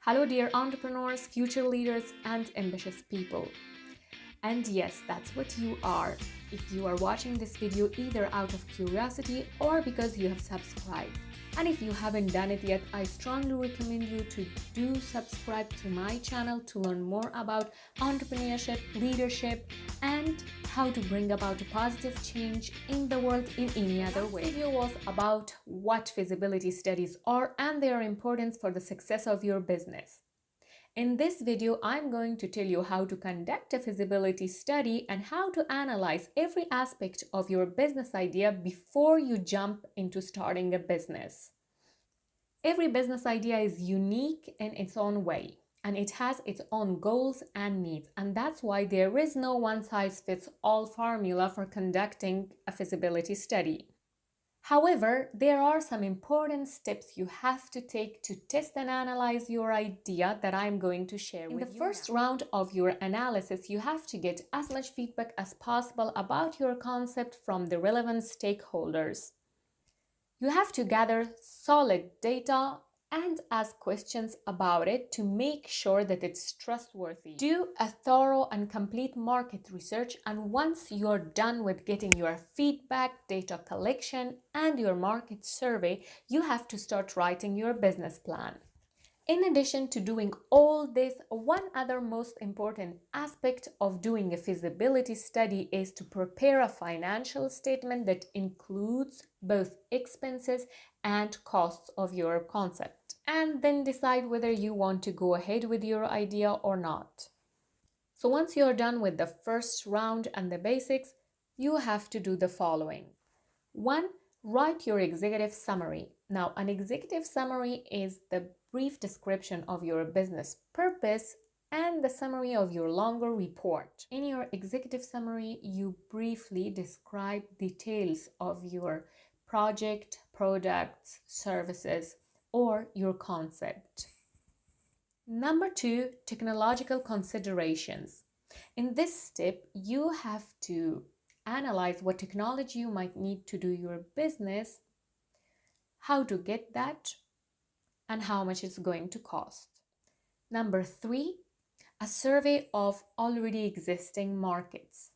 Hello, dear entrepreneurs, future leaders, and ambitious people. And yes, that's what you are. If you are watching this video either out of curiosity or because you have subscribed. And if you haven't done it yet, I strongly recommend you to do subscribe to my channel to learn more about entrepreneurship, leadership, and how to bring about a positive change in the world in any other way. This video was about what feasibility studies are and their importance for the success of your business. In this video, I'm going to tell you how to conduct a feasibility study and how to analyze every aspect of your business idea before you jump into starting a business. Every business idea is unique in its own way, and it has its own goals and needs, and that's why there is no one-size-fits-all formula for conducting a feasibility study. However, there are some important steps you have to take to test and analyze your idea that I'm going to share with you. In the first round of your analysis, you have to get as much feedback as possible about your concept from the relevant stakeholders. You have to gather solid data and ask questions about it to make sure that it's trustworthy. Do a thorough and complete market research, and once you're done with getting your feedback, data collection, and your market survey, you have to start writing your business plan. In addition to doing all this, one other most important aspect of doing a feasibility study is to prepare a financial statement that includes both expenses and costs of your concept, and then decide whether you want to go ahead with your idea or not. So once you're done with the first round and the basics, you have to do the following. 1. Write your executive summary. Now, an executive summary is the brief description of your business purpose and the summary of your longer report. In your executive summary, you briefly describe details of your project, products, services, or your concept. Number 2, technological considerations. In this step, you have to analyze what technology you might need to do your business, how to get that, and how much it's going to cost. Number 3, a survey of already existing markets.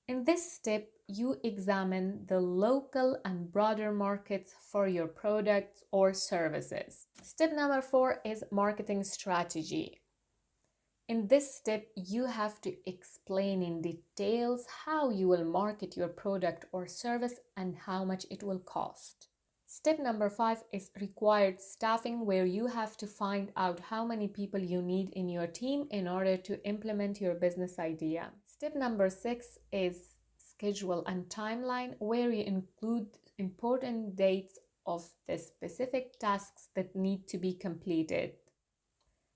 In this step, you examine the local and broader markets for your products or services. Step number 4 is marketing strategy. In this step, you have to explain in details how you will market your product or service and how much it will cost. Step number 5 is required staffing, where you have to find out how many people you need in your team in order to implement your business idea. Step number 6 is schedule and timeline, where you include important dates of the specific tasks that need to be completed.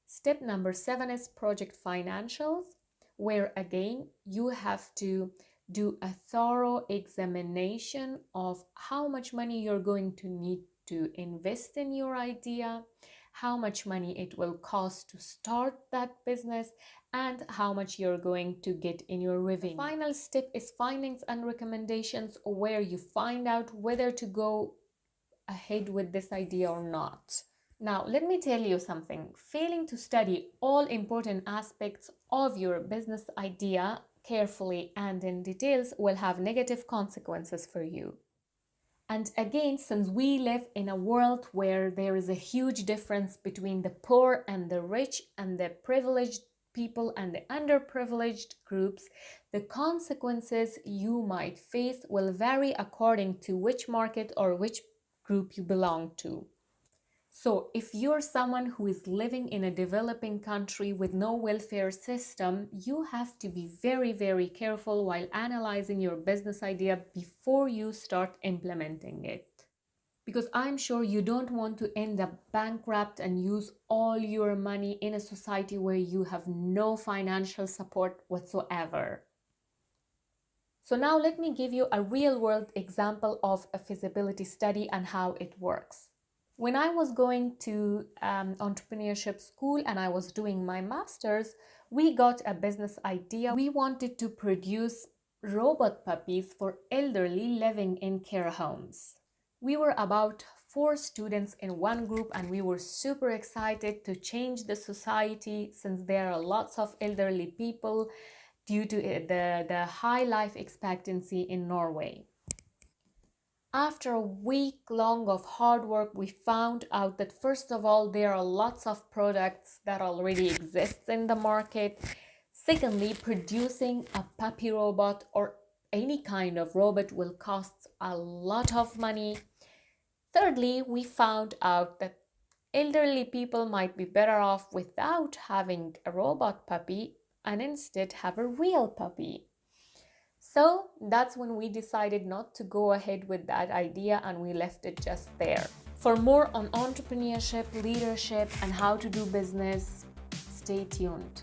Step number 7 is project financials, where again you have to do a thorough examination of how much money you're going to need to invest in your idea, how much money it will cost to start that business, and how much you're going to get in your revenue. The final step is findings and recommendations, where you find out whether to go ahead with this idea or not. Now, let me tell you something. Failing to study all important aspects of your business idea carefully and in details will have negative consequences for you. And again, since we live in a world where there is a huge difference between the poor and the rich and the privileged people and the underprivileged groups, the consequences you might face will vary according to which market or which group you belong to. So if you're someone who is living in a developing country with no welfare system, you have to be very, very careful while analyzing your business idea before you start implementing it. Because I'm sure you don't want to end up bankrupt and use all your money in a society where you have no financial support whatsoever. So now let me give you a real-world example of a feasibility study and how it works. When I was going to entrepreneurship school and I was doing my master's, we got a business idea. We wanted to produce robot puppies for elderly living in care homes. We were about 4 students in one group, and we were super excited to change the society since there are lots of elderly people due to the high life expectancy in Norway. After a week long of hard work, we found out that first of all, there are lots of products that already exist in the market. Secondly, producing a puppy robot or any kind of robot will cost a lot of money. Thirdly, we found out that elderly people might be better off without having a robot puppy and instead have a real puppy. So that's when we decided not to go ahead with that idea and we left it just there. For more on entrepreneurship, leadership, and how to do business, stay tuned.